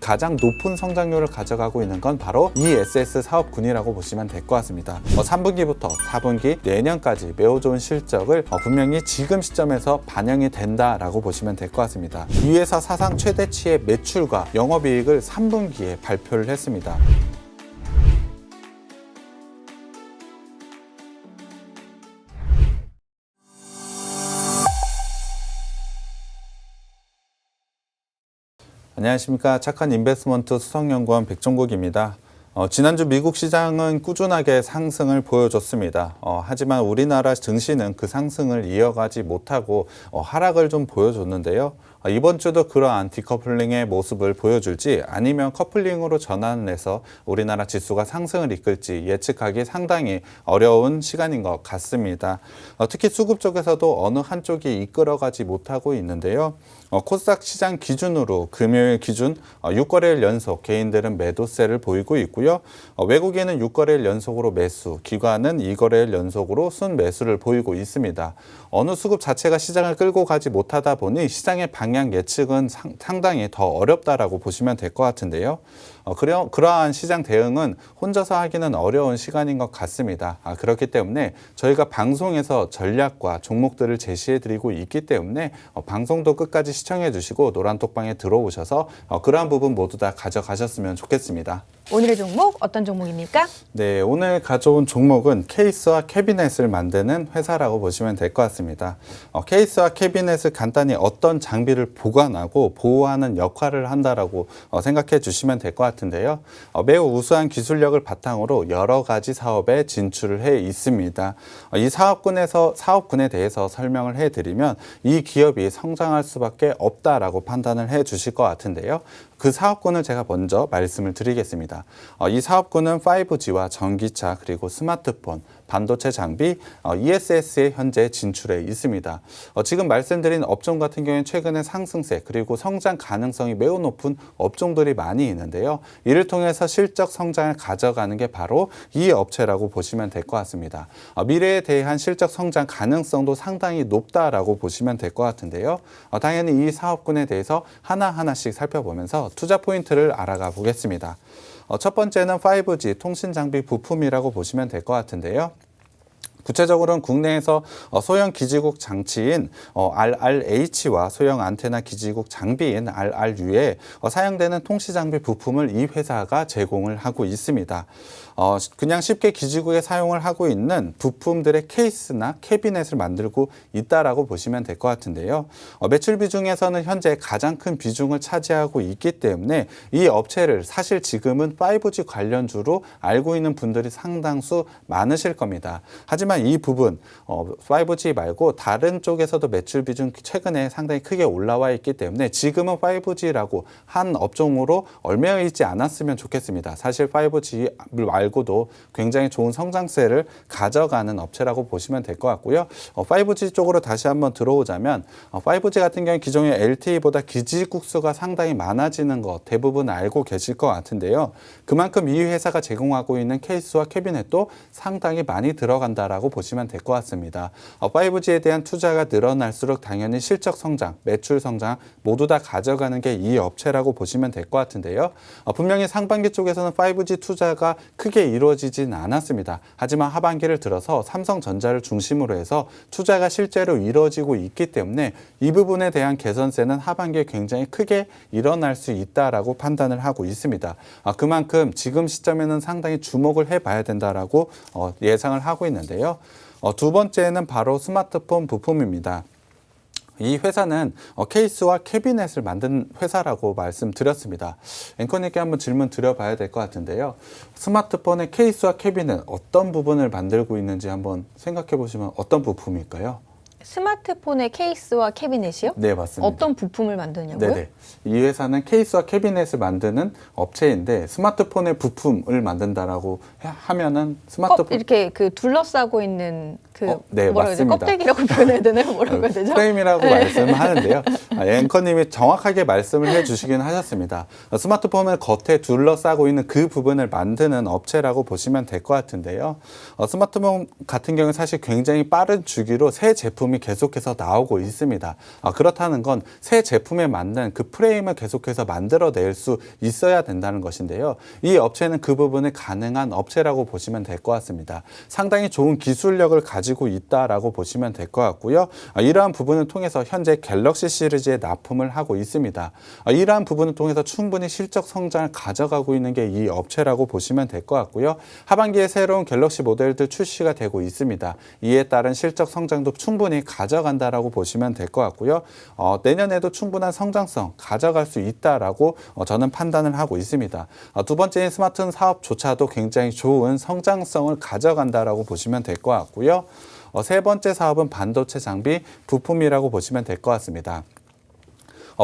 가장 높은 성장률을 가져가고 있는 건 바로 ESS 사업군이라고 보시면 될 것 같습니다. 3분기부터 4분기 내년까지 매우 좋은 실적을 분명히 지금 시점에서 반영이 된다라고 보시면 될 것 같습니다. 이 회사 사상 최대치의 매출과 영업이익을 3분기에 발표를 했습니다. 안녕하십니까. 착한 인베스트먼트 수석연구원 백종국입니다. 지난주 미국 시장은 꾸준하게 상승을 보여줬습니다. 하지만 우리나라 증시는 그 상승을 이어가지 못하고 하락을 좀 보여줬는데요. 이번 주도 그러한 디커플링의 모습을 보여줄지 아니면 커플링으로 전환을 해서 우리나라 지수가 상승을 이끌지 예측하기 상당히 어려운 시간인 것 같습니다. 특히 수급 쪽에서도 어느 한쪽이 이끌어가지 못하고 있는데요. 코스닥 시장 기준으로 금요일 기준 6거래일 연속 개인들은 매도세를 보이고 있고요. 외국인은 6거래일 연속으로 매수, 기관은 2거래일 연속으로 순매수를 보이고 있습니다. 어느 수급 자체가 시장을 끌고 가지 못하다 보니 시장의 방향 예측은 상당히 더 어렵다라고 보시면 될 것 같은데요. 그러한 시장 대응은 혼자서 하기는 어려운 시간인 것 같습니다. 그렇기 때문에 저희가 방송에서 전략과 종목들을 제시해 드리고 있기 때문에 방송도 끝까지 시청해 주시고 노란톡방에 들어오셔서 그러한 부분 모두 다 가져가셨으면 좋겠습니다. 오늘의 종목 어떤 종목입니까? 네, 오늘 가져온 종목은 케이스와 캐비넷을 만드는 회사라고 보시면 될 것 같습니다. 케이스와 캐비넷을 간단히 어떤 장비를 보관하고 보호하는 역할을 한다라고 생각해 주시면 될 것 같은데요. 매우 우수한 기술력을 바탕으로 여러 가지 사업에 진출을 해 있습니다. 이 사업군에 대해서 설명을 해드리면 이 기업이 성장할 수밖에 없다라고 판단을 해 주실 것 같은데요. 그 사업군을 제가 먼저 말씀을 드리겠습니다. 이 사업군은 5G와 전기차 그리고 스마트폰, 반도체 장비, ESS에 현재 진출해 있습니다. 지금 말씀드린 업종 같은 경우에는 최근에 상승세 그리고 성장 가능성이 매우 높은 업종들이 많이 있는데요. 이를 통해서 실적 성장을 가져가는 게 바로 이 업체라고 보시면 될 것 같습니다. 미래에 대한 실적 성장 가능성도 상당히 높다라고 보시면 될 것 같은데요. 당연히 이 사업군에 대해서 하나하나씩 살펴보면서 투자 포인트를 알아가 보겠습니다. 첫 번째는 5G 통신 장비 부품이라고 보시면 될 것 같은데요. 구체적으로는 국내에서 소형 기지국 장치인 RRH와 소형 안테나 기지국 장비인 RRU에 사용되는 통신 장비 부품을 이 회사가 제공을 하고 있습니다. 그냥 쉽게 기지국에 사용을 하고 있는 부품들의 케이스나 캐비넷을 만들고 있다라고 보시면 될 것 같은데요. 매출 비중에서는 현재 가장 큰 비중을 차지하고 있기 때문에 이 업체를 사실 지금은 5G 관련주로 알고 있는 분들이 상당수 많으실 겁니다. 하지만 이 부분 5G 말고 다른 쪽에서도 매출 비중 최근에 상당히 크게 올라와 있기 때문에 지금은 5G라고 한 업종으로 얽매여 있지 않았으면 좋겠습니다. 사실 5G 말고도 굉장히 좋은 성장세를 가져가는 업체라고 보시면 될 것 같고요. 5G 쪽으로 다시 한번 들어오자면 5G 같은 경우는 기존의 LTE보다 기지국 수가 상당히 많아지는 것 대부분 알고 계실 것 같은데요. 그만큼 이 회사가 제공하고 있는 케이스와 캐비넷도 상당히 많이 들어간다라고 보시면 될 것 같습니다. 5G에 대한 투자가 늘어날수록 당연히 실적 성장, 매출 성장 모두 다 가져가는 게 이 업체라고 보시면 될 것 같은데요. 분명히 상반기 쪽에서는 5G 투자가 크게 이루어지진 않았습니다. 하지만 하반기를 들어서 삼성전자를 중심으로 해서 투자가 실제로 이루어지고 있기 때문에 이 부분에 대한 개선세는 하반기에 굉장히 크게 일어날 수 있다라고 판단을 하고 있습니다. 그만큼 지금 시점에는 상당히 주목을 해봐야 된다라고 예상을 하고 있는데요. 두 번째는 바로 스마트폰 부품입니다. 이 회사는 케이스와 캐비넷을 만든 회사라고 말씀드렸습니다. 앵커님께 한번 질문 드려봐야 될 것 같은데요. 스마트폰의 케이스와 캐비넷 어떤 부분을 만들고 있는지 한번 생각해 보시면 어떤 부품일까요? 스마트폰의 케이스와 캐비넷이요? 네, 맞습니다. 어떤 부품을 만드냐고요? 네네. 이 회사는 케이스와 캐비넷을 만드는 업체인데 스마트폰의 부품을 만든다라고 하면은 스마트폰 이렇게 그 둘러싸고 있는 네, 뭐라고 해야 되지? 맞습니다. 껍데기라고 표현해야 되나요? 뭐라고 해야 되죠? 프레임이라고 말씀하는데요. 앵커님이 정확하게 말씀을 해주시긴 하셨습니다. 스마트폰을 겉에 둘러싸고 있는 그 부분을 만드는 업체라고 보시면 될 것 같은데요. 스마트폰 같은 경우는 사실 굉장히 빠른 주기로 새 제품이 계속해서 나오고 있습니다. 그렇다는 건 새 제품에 맞는 그 프레임을 계속해서 만들어낼 수 있어야 된다는 것인데요. 이 업체는 그 부분이 가능한 업체라고 보시면 될 것 같습니다. 상당히 좋은 기술력을 가지고 있다라고 보시면 될 것 같고요. 이러한 부분을 통해서 현재 갤럭시 시리즈에 납품을 하고 있습니다. 이러한 부분을 통해서 충분히 실적 성장을 가져가고 있는 게 이 업체라고 보시면 될 것 같고요. 하반기에 새로운 갤럭시 모델들 출시가 되고 있습니다. 이에 따른 실적 성장도 충분히 가져간다라고 보시면 될 것 같고요. 내년에도 충분한 성장성 가져갈 수 있다라고 저는 판단을 하고 있습니다. 두 번째인 스마트폰 사업조차도 굉장히 좋은 성장성을 가져간다라고 보시면 될 것 같고요. 세 번째 사업은 반도체 장비 부품이라고 보시면 될 것 같습니다.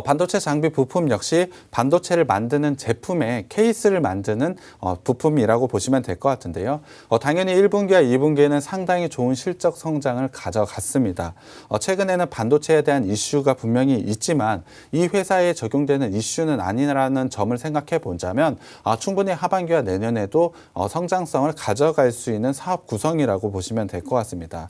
반도체 장비 부품 역시 반도체를 만드는 제품의 케이스를 만드는 부품이라고 보시면 될 것 같은데요. 당연히 1분기와 2분기에는 상당히 좋은 실적 성장을 가져갔습니다. 최근에는 반도체에 대한 이슈가 분명히 있지만 이 회사에 적용되는 이슈는 아니라는 점을 생각해 보자면 충분히 하반기와 내년에도 성장성을 가져갈 수 있는 사업 구성이라고 보시면 될 것 같습니다.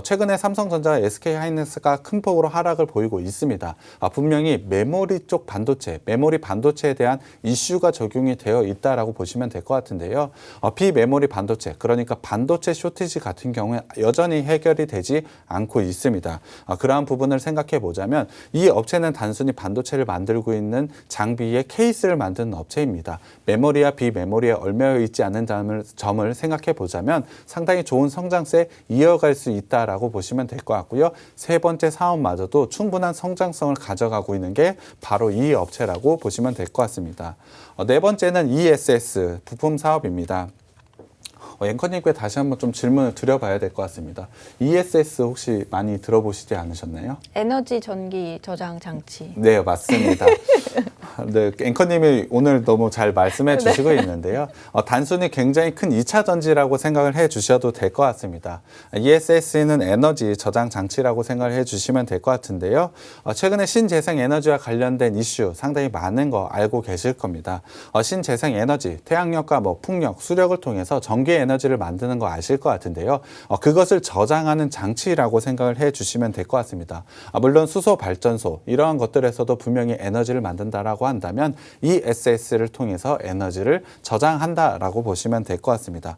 최근에 삼성전자와 SK하이닉스가 큰 폭으로 하락을 보이고 있습니다. 분명히 메모리 쪽 반도체, 메모리 반도체에 대한 이슈가 적용이 되어 있다라고 보시면 될 것 같은데요. 비메모리 반도체, 그러니까 반도체 쇼티지 같은 경우에 여전히 해결이 되지 않고 있습니다. 그러한 부분을 생각해 보자면 이 업체는 단순히 반도체를 만들고 있는 장비의 케이스를 만드는 업체입니다. 메모리와 비메모리에 얽매여 있지 않는 점을 생각해 보자면 상당히 좋은 성장세 이어갈 수 있다라고 보시면 될 것 같고요. 세 번째 사업마저도 충분한 성장성을 가져가고 있는 게 바로 이 업체라고 보시면 될 것 같습니다. 네 번째는 ESS 부품 사업입니다. 앵커님께 다시 한번 좀 질문을 드려봐야 될 것 같습니다. ESS 혹시 많이 들어보시지 않으셨나요? 에너지 전기 저장 장치. 네, 맞습니다. 네, 앵커님이 오늘 너무 잘 말씀해 주시고 있는데요. 단순히 굉장히 큰 2차 전지라고 생각을 해 주셔도 될 것 같습니다. ESS는 에너지 저장 장치라고 생각을 해 주시면 될 것 같은데요. 최근에 신재생 에너지와 관련된 이슈 상당히 많은 거 알고 계실 겁니다. 신재생 에너지, 태양력과 풍력, 수력을 통해서 전기 에너지를 만드는 거 아실 것 같은데요. 그것을 저장하는 장치라고 생각을 해 주시면 될 것 같습니다. 물론 수소 발전소 이러한 것들에서도 분명히 에너지를 만든다라고 한다면 이 ESS를 통해서 에너지를 저장한다라고 보시면 될 것 같습니다.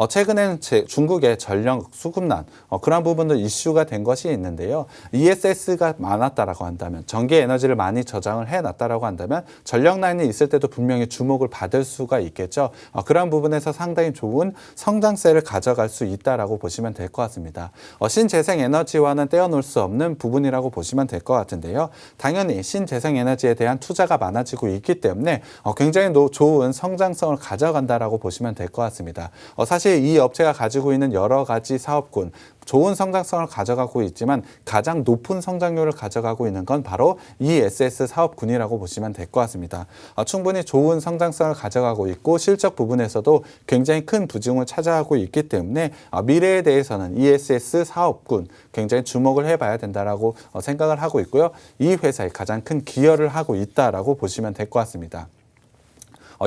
최근에는 중국의 전력 수급난 그런 부분도 이슈가 된 것이 있는데요. ESS가 많았다라고 한다면 전기 에너지를 많이 저장을 해놨다라고 한다면 전력 라인이 있을 때도 분명히 주목을 받을 수가 있겠죠. 그런 부분에서 상당히 좋은 성장세를 가져갈 수 있다라고 보시면 될 것 같습니다. 신재생 에너지와는 떼어놓을 수 없는 부분이라고 보시면 될 것 같은데요. 당연히 신재생 에너지에 대한 투자가 많아지고 있기 때문에 굉장히 좋은 성장성을 가져간다라고 보시면 될 것 같습니다. 사실 이 업체가 가지고 있는 여러 가지 사업군 좋은 성장성을 가져가고 있지만 가장 높은 성장률을 가져가고 있는 건 바로 이 ESS 사업군이라고 보시면 될 것 같습니다. 충분히 좋은 성장성을 가져가고 있고 실적 부분에서도 굉장히 큰 비중을 차지하고 있기 때문에 미래에 대해서는 ESS 사업군 굉장히 주목을 해봐야 된다라고 생각을 하고 있고요. 이 회사에 가장 큰 기여를 하고 있다라고 보시면 될 것 같습니다.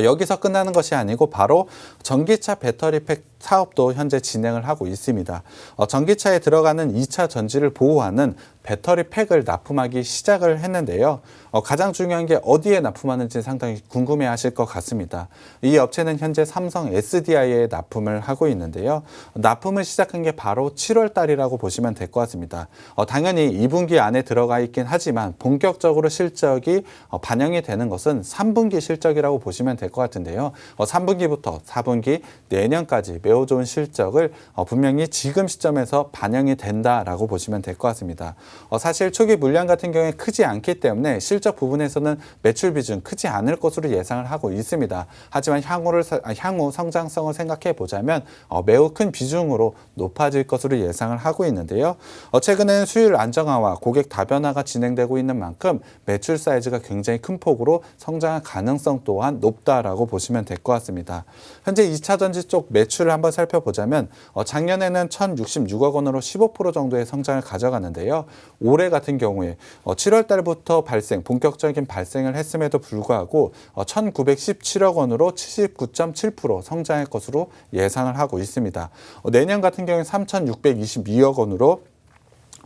여기서 끝나는 것이 아니고 바로 전기차 배터리팩 사업도 현재 진행을 하고 있습니다. 전기차에 들어가는 2차 전지를 보호하는 배터리 팩을 납품하기 시작을 했는데요. 가장 중요한 게 어디에 납품하는지 상당히 궁금해 하실 것 같습니다. 이 업체는 현재 삼성 SDI에 납품을 하고 있는데요. 납품을 시작한 게 바로 7월 달이라고 보시면 될 것 같습니다. 당연히 2분기 안에 들어가 있긴 하지만 본격적으로 실적이 반영이 되는 것은 3분기 실적이라고 보시면 될 것 같은데요. 3분기부터 4분기 내년까지 매우 좋은 실적을 분명히 지금 시점에서 반영이 된다라고 보시면 될 것 같습니다. 사실 초기 물량 같은 경우에 크지 않기 때문에 실적 부분에서는 매출 비중 크지 않을 것으로 예상을 하고 있습니다. 하지만 향후 성장성을 생각해 보자면 매우 큰 비중으로 높아질 것으로 예상을 하고 있는데요. 최근에는 수율 안정화와 고객 다변화가 진행되고 있는 만큼 매출 사이즈가 굉장히 큰 폭으로 성장할 가능성 또한 높다라고 보시면 될 것 같습니다. 현재 2차 전지 쪽 매출을 한번 살펴보자면 작년에는 1,066억 원으로 15% 정도의 성장을 가져가는데요. 올해 같은 경우에 7월 달부터 본격적인 발생을 했음에도 불구하고 1,917억 원으로 79.7% 성장할 것으로 예상을 하고 있습니다. 내년 같은 경우에 3,622억 원으로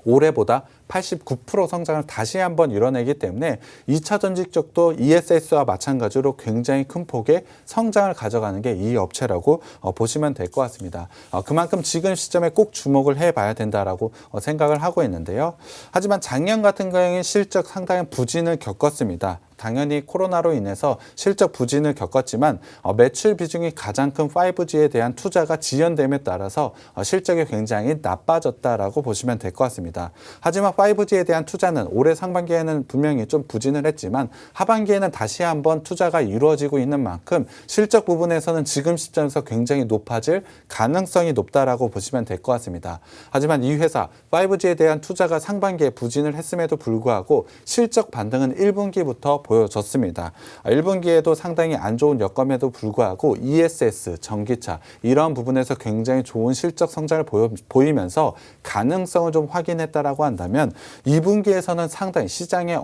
올해보다 89% 성장을 다시 한번 이뤄내기 때문에 2차 전지 쪽도 ESS와 마찬가지로 굉장히 큰 폭의 성장을 가져가는 게 이 업체라고 보시면 될 것 같습니다. 그만큼 지금 시점에 꼭 주목을 해봐야 된다라고 생각을 하고 있는데요. 하지만 작년 같은 경우에는 실적 상당히 부진을 겪었습니다. 당연히 코로나로 인해서 실적 부진을 겪었지만 매출 비중이 가장 큰 5G에 대한 투자가 지연됨에 따라서 실적이 굉장히 나빠졌다라고 보시면 될 것 같습니다. 하지만 5G에 대한 투자는 올해 상반기에는 분명히 좀 부진을 했지만 하반기에는 다시 한번 투자가 이루어지고 있는 만큼 실적 부분에서는 지금 시점에서 굉장히 높아질 가능성이 높다라고 보시면 될 것 같습니다. 하지만 이 회사 5G에 대한 투자가 상반기에 부진을 했음에도 불구하고 실적 반등은 1분기부터 보여졌습니다. 1분기에도 상당히 안 좋은 여건에도 불구하고 ESS, 전기차 이런 부분에서 굉장히 좋은 실적 성장을 보이면서 가능성을 좀 확인했다라고 한다면 2분기에서는 상당히 시장의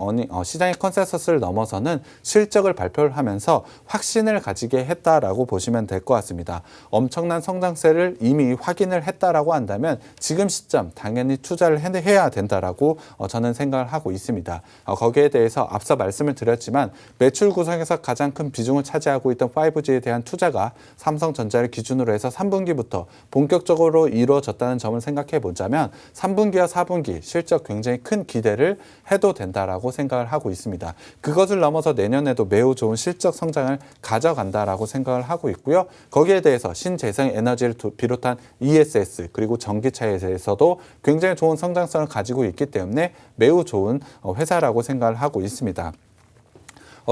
컨센서스를 넘어서는 실적을 발표를 하면서 확신을 가지게 했다라고 보시면 될 것 같습니다. 엄청난 성장세를 이미 확인을 했다라고 한다면 지금 시점 당연히 투자를 해야 된다라고 저는 생각을 하고 있습니다. 거기에 대해서 앞서 말씀을 드렸지만 매출 구성에서 가장 큰 비중을 차지하고 있던 5G에 대한 투자가 삼성전자를 기준으로 해서 3분기부터 본격적으로 이루어졌다는 점을 생각해 보자면 3분기와 4분기 실적 굉장히 큰 기대를 해도 된다라고 생각을 하고 있습니다. 그것을 넘어서 내년에도 매우 좋은 실적 성장을 가져간다라고 생각을 하고 있고요. 거기에 대해서 신재생 에너지를 비롯한 ESS 그리고 전기차에 대해서도 굉장히 좋은 성장성을 가지고 있기 때문에 매우 좋은 회사라고 생각을 하고 있습니다.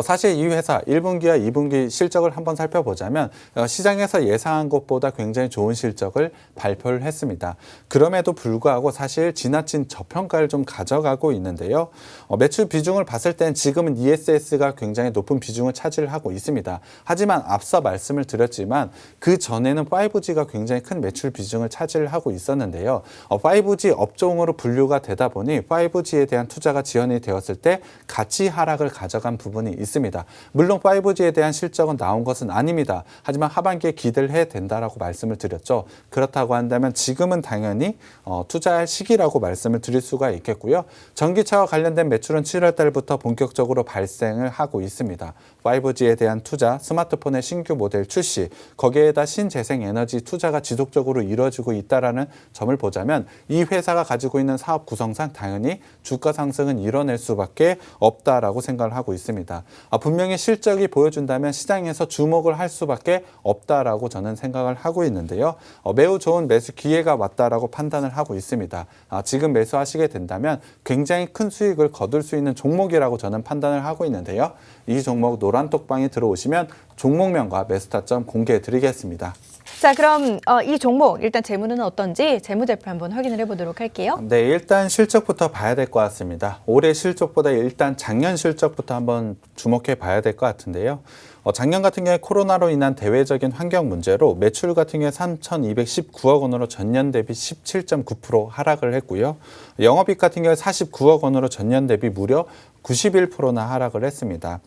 사실 이 회사 1분기와 2분기 실적을 한번 살펴보자면 시장에서 예상한 것보다 굉장히 좋은 실적을 발표를 했습니다. 그럼에도 불구하고 사실 지나친 저평가를 좀 가져가고 있는데요. 매출 비중을 봤을 땐 지금은 ESS가 굉장히 높은 비중을 차지를 하고 있습니다. 하지만 앞서 말씀을 드렸지만 그 전에는 5G가 굉장히 큰 매출 비중을 차지를 하고 있었는데요. 5G 업종으로 분류가 되다 보니 5G에 대한 투자가 지연이 되었을 때 가치 하락을 가져간 부분이 있습니다. 물론 5G에 대한 실적은 나온 것은 아닙니다. 하지만 하반기에 기대를 해야 된다라고 말씀을 드렸죠. 그렇다고 한다면 지금은 당연히 투자할 시기라고 말씀을 드릴 수가 있겠고요. 전기차와 관련된 매출은 7월 달부터 본격적으로 발생을 하고 있습니다. 5G에 대한 투자, 스마트폰의 신규 모델 출시, 거기에다 신재생 에너지 투자가 지속적으로 이루어지고 있다는 점을 보자면 이 회사가 가지고 있는 사업 구성상 당연히 주가 상승은 이뤄낼 수밖에 없다라고 생각을 하고 있습니다. 분명히 실적이 보여준다면 시장에서 주목을 할 수밖에 없다라고 저는 생각을 하고 있는데요. 매우 좋은 매수 기회가 왔다라고 판단을 하고 있습니다. 지금 매수하시게 된다면 굉장히 큰 수익을 거둘 수 있는 종목이라고 저는 판단을 하고 있는데요. 이 종목 노란톡방에 들어오시면 종목명과 매수 타점 공개해 드리겠습니다. 자, 그럼 이 종목 일단 재무는 어떤지 재무제표 한번 확인을 해보도록 할게요. 네, 일단 실적부터 봐야 될 것 같습니다. 올해 실적보다 일단 작년 실적부터 한번 주목해 봐야 될 것 같은데요. 작년 같은 경우에 코로나로 인한 대외적인 환경 문제로 매출 같은 경우에 3,219억 원으로 전년 대비 17.9% 하락을 했고요. 영업이익 같은 경우에 49억 원으로 전년 대비 무려 91%나 하락을 했습니다.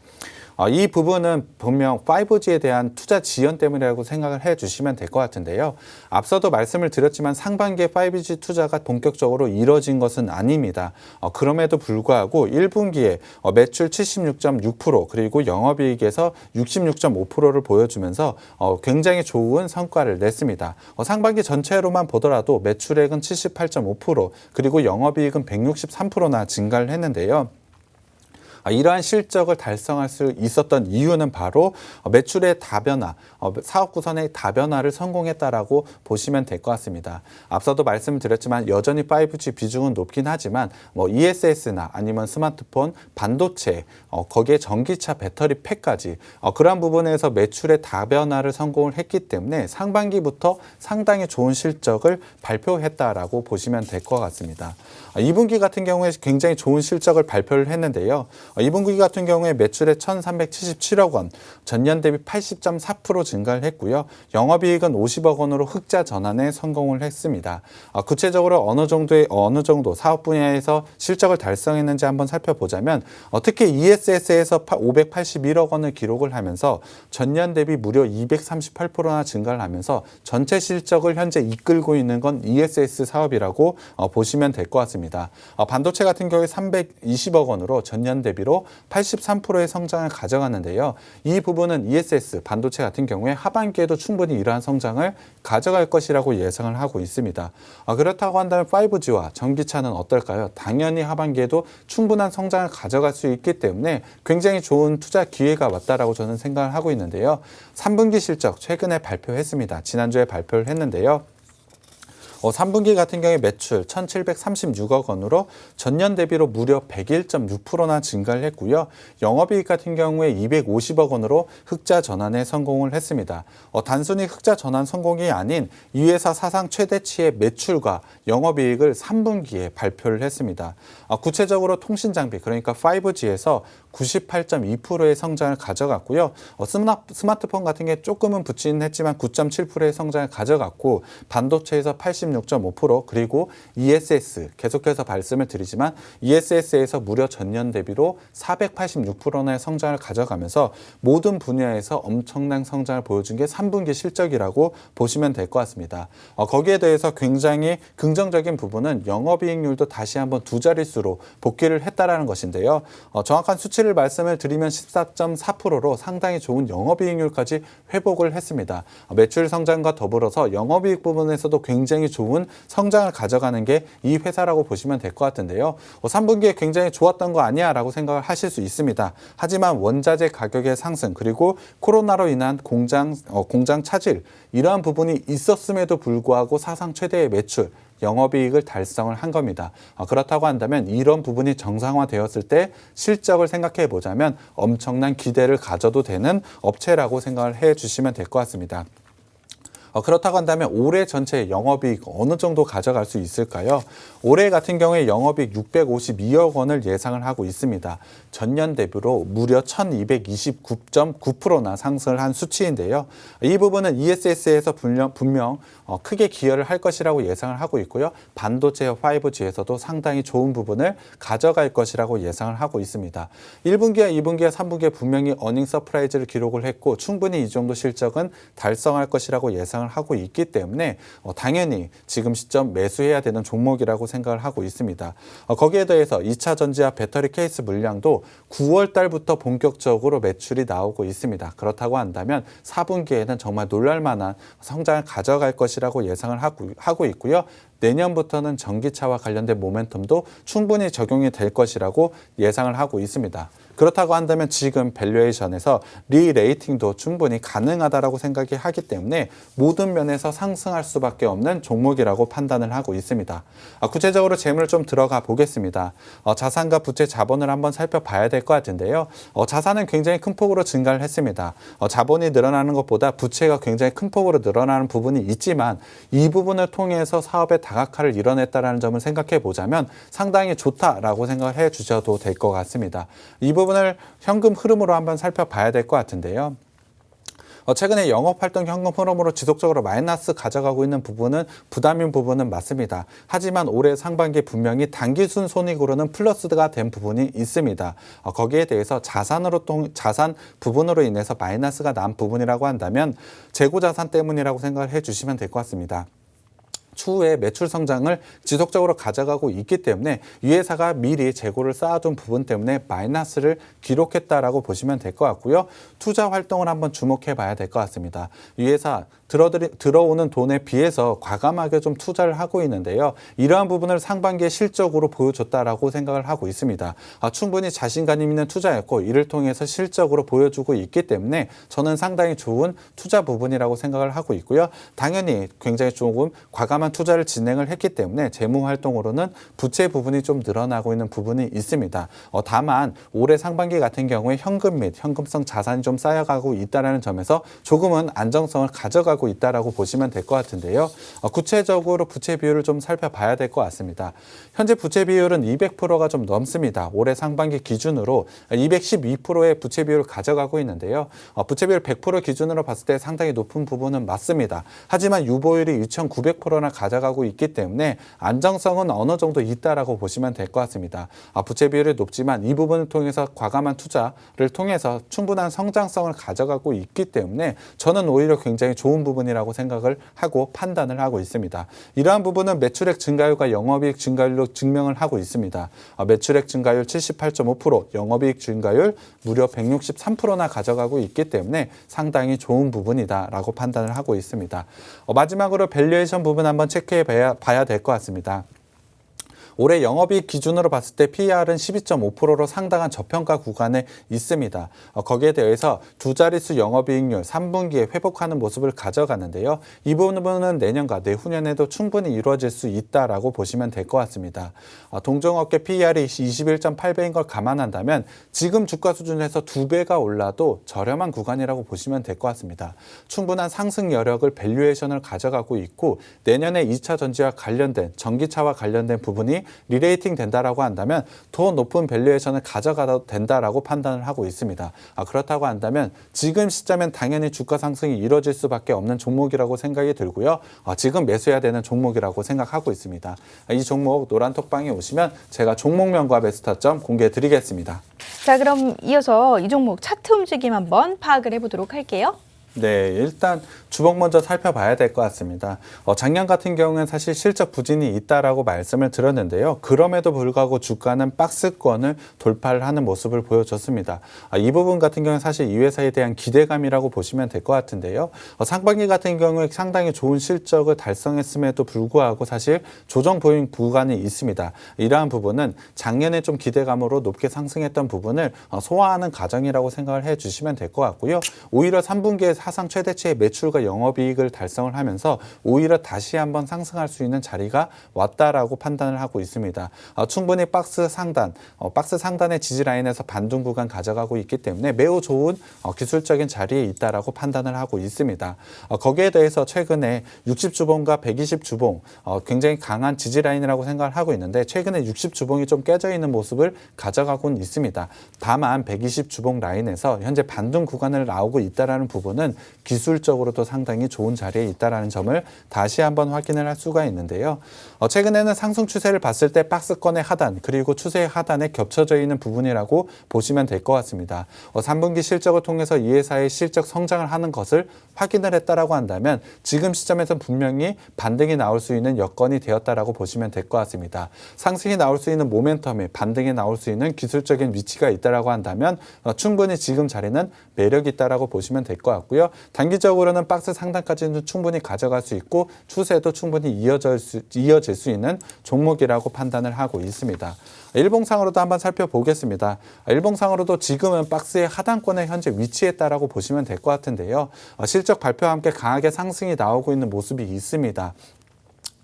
이 부분은 분명 5G에 대한 투자 지연 때문이라고 생각을 해주시면 될 것 같은데요. 앞서도 말씀을 드렸지만 상반기에 5G 투자가 본격적으로 이뤄진 것은 아닙니다. 그럼에도 불구하고 1분기에 매출 76.6% 그리고 영업이익에서 66.5%를 보여주면서 굉장히 좋은 성과를 냈습니다. 상반기 전체로만 보더라도 매출액은 78.5% 그리고 영업이익은 163%나 증가를 했는데요. 이러한 실적을 달성할 수 있었던 이유는 바로 매출의 다변화, 사업 구선의 다변화를 성공했다라고 보시면 될 것 같습니다. 앞서도 말씀드렸지만 여전히 5G 비중은 높긴 하지만 ESS나 아니면 스마트폰, 반도체, 거기에 전기차 배터리 팩까지 그러한 부분에서 매출의 다변화를 성공을 했기 때문에 상반기부터 상당히 좋은 실적을 발표했다라고 보시면 될 것 같습니다. 2분기 같은 경우에 굉장히 좋은 실적을 발표를 했는데요. 2분기 같은 경우에 매출에 1,377억 원, 전년 대비 80.4% 증가를 했고요. 영업이익은 50억 원으로 흑자 전환에 성공을 했습니다. 구체적으로 어느 정도 사업 분야에서 실적을 달성했는지 한번 살펴보자면 특히 ESS에서 581억 원을 기록을 하면서 전년 대비 무려 238%나 증가를 하면서 전체 실적을 현재 이끌고 있는 건 ESS 사업이라고 보시면 될 것 같습니다. 반도체 같은 경우에 320억 원으로 전년 대비로 83%의 성장을 가져갔는데요. 이 부분은 ESS 반도체 같은 경우에 하반기에도 충분히 이러한 성장을 가져갈 것이라고 예상을 하고 있습니다. 그렇다고 한다면 5G와 전기차는 어떨까요? 당연히 하반기에도 충분한 성장을 가져갈 수 있기 때문에 굉장히 좋은 투자 기회가 왔다라고 저는 생각을 하고 있는데요. 3분기 실적 최근에 발표했습니다. 지난주에 발표를 했는데요. 3분기 같은 경우에 매출 1,736억 원으로 전년 대비로 무려 101.6%나 증가를 했고요. 영업이익 같은 경우에 250억 원으로 흑자 전환에 성공을 했습니다. 단순히 흑자 전환 성공이 아닌 이 회사 사상 최대치의 매출과 영업이익을 3분기에 발표를 했습니다. 구체적으로 통신장비 그러니까 5G에서 98.2%의 성장을 가져갔고요. 스마트폰 같은 게 조금은 붙이는 했지만 9.7%의 성장을 가져갔고 반도체에서 86.5% 그리고 ESS 계속해서 말씀을 드리지만 ESS에서 무려 전년 대비로 486%의 성장을 가져가면서 모든 분야에서 엄청난 성장을 보여준 게 3분기 실적이라고 보시면 될 것 같습니다. 거기에 대해서 굉장히 긍정적인 부분은 영업이익률도 다시 한번 두 자릿수로 복귀를 했다라는 것인데요. 정확한 수치를 말씀을 드리면 14.4%로 상당히 좋은 영업이익률까지 회복을 했습니다. 매출 성장과 더불어서 영업이익 부분에서도 굉장히 좋은 성장을 가져가는 게 이 회사라고 보시면 될 것 같은데요. 3분기에 굉장히 좋았던 거 아니야 라고 생각을 하실 수 있습니다. 하지만 원자재 가격의 상승 그리고 코로나로 인한 공장 차질 이러한 부분이 있었음에도 불구하고 사상 최대의 매출 영업이익을 달성을 한 겁니다. 그렇다고 한다면 이런 부분이 정상화되었을 때 실적을 생각해 보자면 엄청난 기대를 가져도 되는 업체라고 생각을 해 주시면 될 것 같습니다. 그렇다고 한다면 올해 전체 영업이익 어느 정도 가져갈 수 있을까요? 올해 같은 경우에 영업이익 652억 원을 예상을 하고 있습니다. 전년 대비로 무려 1229.9%나 상승을 한 수치인데요. 이 부분은 ESS에서 분명 크게 기여를 할 것이라고 예상을 하고 있고요. 반도체 5G에서도 상당히 좋은 부분을 가져갈 것이라고 예상을 하고 있습니다. 1분기와 2분기와 3분기에 분명히 어닝 서프라이즈를 기록을 했고 충분히 이 정도 실적은 달성할 것이라고 예상을 하고 있기 때문에 당연히 지금 시점 매수해야 되는 종목이라고 생각을 하고 있습니다. 거기에 대해서 2차 전지와 배터리 케이스 물량도 9월 달부터 본격적으로 매출이 나오고 있습니다. 그렇다고 한다면 4분기에는 정말 놀랄만한 성장을 가져갈 것이라고 예상을 하고 있고요. 내년부터는 전기차와 관련된 모멘텀도 충분히 적용이 될 것이라고 예상을 하고 있습니다. 그렇다고 한다면 지금 밸류에이션에서 리레이팅도 충분히 가능하다라고 생각이 하기 때문에 모든 면에서 상승할 수밖에 없는 종목이라고 판단을 하고 있습니다. 구체적으로 재물을 좀 들어가 보겠습니다. 자산과 부채 자본을 한번 살펴봐야 될 것 같은데요. 자산은 굉장히 큰 폭으로 증가를 했습니다. 자본이 늘어나는 것보다 부채가 굉장히 큰 폭으로 늘어나는 부분이 있지만 이 부분을 통해서 사업의 다각화를 이뤄냈다는 점을 생각해 보자면 상당히 좋다라고 생각을 해 주셔도 될 것 같습니다. 이 부분을 현금 흐름으로 한번 살펴봐야 될 것 같은데요. 최근에 영업활동 현금 흐름으로 지속적으로 마이너스 가져가고 있는 부분은 부담인 부분은 맞습니다. 하지만 올해 상반기 분명히 단기순 손익으로는 플러스가 된 부분이 있습니다. 거기에 대해서 자산 부분으로 인해서 마이너스가 난 부분이라고 한다면 재고자산 때문이라고 생각을 해주시면 될 것 같습니다. 추후에 매출 성장을 지속적으로 가져가고 있기 때문에 이 회사가 미리 재고를 쌓아둔 부분 때문에 마이너스를 기록했다라고 보시면 될 것 같고요. 투자 활동을 한번 주목해 봐야 될 것 같습니다. 이 회사 들어오는 돈에 비해서 과감하게 좀 투자를 하고 있는데요. 이러한 부분을 상반기에 실적으로 보여줬다라고 생각을 하고 있습니다. 충분히 자신감 있는 투자였고 이를 통해서 실적으로 보여주고 있기 때문에 저는 상당히 좋은 투자 부분이라고 생각을 하고 있고요. 당연히 굉장히 조금 과감한 투자를 진행을 했기 때문에 재무 활동으로는 부채 부분이 좀 늘어나고 있는 부분이 있습니다. 다만 올해 상반기 같은 경우에 현금 및 현금성 자산이 좀 쌓여가고 있다는 점에서 조금은 안정성을 가져가고 있다라고 보시면 될 것 같은데요. 구체적으로 부채 비율을 좀 살펴봐야 될 것 같습니다. 현재 부채 비율은 200%가 좀 넘습니다. 올해 상반기 기준으로 212%의 부채 비율을 가져가고 있는데요. 부채 비율 100% 기준으로 봤을 때 상당히 높은 부분은 맞습니다. 하지만 유보율이 2,900%나 가져가고 있기 때문에 안정성은 어느 정도 있다라고 보시면 될 것 같습니다. 부채 비율이 높지만 이 부분을 통해서 과감한 투자를 통해서 충분한 성장성을 가져가고 있기 때문에 저는 오히려 굉장히 좋은 부분이라고 생각을 하고 판단을 하고 있습니다. 이러한 부분은 매출액 증가율과 영업이익 증가율로 증명을 하고 있습니다. 매출액 증가율 78.5%, 영업이익 증가율 무려 163%나 가져가고 있기 때문에 상당히 좋은 부분이다라고 판단을 하고 있습니다. 마지막으로 밸류에이션 부분 한번 체크해 봐야 될 것 같습니다. 올해 영업이익 기준으로 봤을 때 PER은 12.5%로 상당한 저평가 구간에 있습니다. 거기에 대해서 두 자릿수 영업이익률 3분기에 회복하는 모습을 가져가는데요. 이 부분은 내년과 내후년에도 충분히 이루어질 수 있다라고 보시면 될 것 같습니다. 동종업계 PER이 21.8배인 걸 감안한다면 지금 주가 수준에서 2배가 올라도 저렴한 구간이라고 보시면 될 것 같습니다. 충분한 상승 여력을 밸류에이션을 가져가고 있고 내년에 2차 전지와 관련된 전기차와 관련된 부분이 리레이팅 된다라고 한다면 더 높은 밸류에이션을 가져가도 된다라고 판단을 하고 있습니다. 그렇다고 한다면 지금 시점엔 당연히 주가 상승이 이루어질 수밖에 없는 종목이라고 생각이 들고요. 지금 매수해야 되는 종목이라고 생각하고 있습니다. 이 종목 노란톡방에 오시면 제가 종목명과 매수 타점 공개해 드리겠습니다. 자, 그럼 이어서 이 종목 차트 움직임 한번 파악을 해보도록 할게요. 네, 일단 주봉 먼저 살펴봐야 될 것 같습니다. 작년 같은 경우는 사실 실적 부진이 있다라고 말씀을 드렸는데요. 그럼에도 불구하고 주가는 박스권을 돌파를 하는 모습을 보여줬습니다. 이 부분 같은 경우는 사실 이 회사에 대한 기대감이라고 보시면 될 것 같은데요. 상반기 같은 경우에 상당히 좋은 실적을 달성했음에도 불구하고 사실 조정 보행 구간이 있습니다. 이러한 부분은 작년에 좀 기대감으로 높게 상승했던 부분을 소화하는 과정이라고 생각을 해주시면 될 것 같고요. 오히려 3분기에 사상 최대치의 매출과 영업이익을 달성을 하면서 오히려 다시 한번 상승할 수 있는 자리가 왔다라고 판단을 하고 있습니다. 충분히 박스 상단의 지지 라인에서 반등 구간 가져가고 있기 때문에 매우 좋은 기술적인 자리에 있다라고 판단을 하고 있습니다. 거기에 대해서 최근에 60주봉과 120주봉 굉장히 강한 지지 라인이라고 생각을 하고 있는데 최근에 60주봉이 좀 깨져 있는 모습을 가져가고는 있습니다. 다만 120주봉 라인에서 현재 반등 구간을 나오고 있다라는 부분은 기술적으로도 상당히 좋은 자리에 있다는 점을 다시 한번 확인을 할 수가 있는데요. 최근에는 상승 추세를 봤을 때 박스권의 하단 그리고 추세의 하단에 겹쳐져 있는 부분이라고 보시면 될 것 같습니다. 3분기 실적을 통해서 이 회사의 실적 성장을 하는 것을 확인을 했다라고 한다면 지금 시점에서 분명히 반등이 나올 수 있는 여건이 되었다라고 보시면 될 것 같습니다. 상승이 나올 수 있는 모멘텀이 반등이 나올 수 있는 기술적인 위치가 있다라고 한다면 충분히 지금 자리는 매력이 있다라고 보시면 될 것 같고요. 단기적으로는 박스 상단까지는 충분히 가져갈 수 있고 추세도 충분히 이어질 수 있는 종목이라고 판단을 하고 있습니다. 일봉상으로도 한번 살펴보겠습니다. 일봉상으로도 지금은 박스의 하단권에 현재 위치했다라고 보시면 될 것 같은데요. 실적 발표와 함께 강하게 상승이 나오고 있는 모습이 있습니다.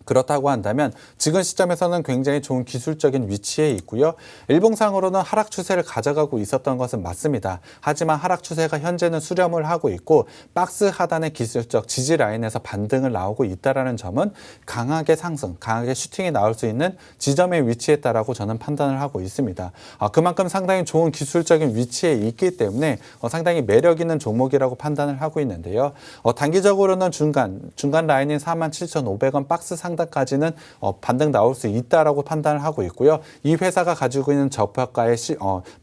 그렇다고 한다면 지금 시점에서는 굉장히 좋은 기술적인 위치에 있고요. 일봉상으로는 하락 추세를 가져가고 있었던 것은 맞습니다. 하지만 하락 추세가 현재는 수렴을 하고 있고 박스 하단의 기술적 지지 라인에서 반등을 나오고 있다는 점은 강하게 상승, 강하게 슈팅이 나올 수 있는 지점에 위치했다라고 저는 판단을 하고 있습니다. 그만큼 상당히 좋은 기술적인 위치에 있기 때문에 상당히 매력 있는 종목이라고 판단을 하고 있는데요. 단기적으로는 중간 라인인 47,500원 박스 상단까지는 반등 나올 수 있다라고 판단을 하고 있고요. 이 회사가 가지고 있는 저평가의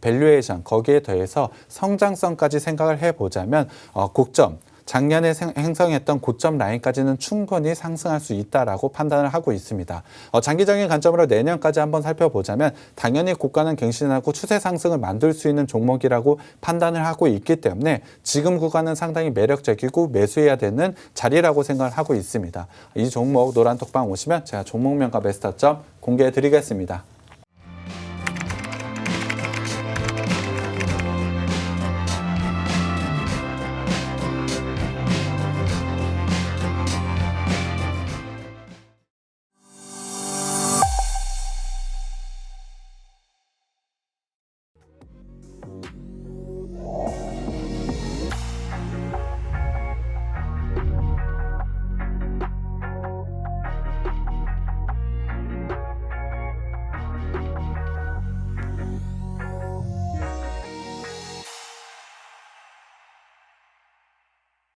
밸류에이션 거기에 더해서 성장성까지 생각을 해보자면 고점 작년에 형성했던 고점 라인까지는 충분히 상승할 수 있다라고 판단을 하고 있습니다. 장기적인 관점으로 내년까지 한번 살펴보자면 당연히 고가는 갱신하고 추세 상승을 만들 수 있는 종목이라고 판단을 하고 있기 때문에 지금 구간은 상당히 매력적이고 매수해야 되는 자리라고 생각을 하고 있습니다. 이 종목 노란톡방 오시면 제가 종목명과 매수타점 공개해 드리겠습니다.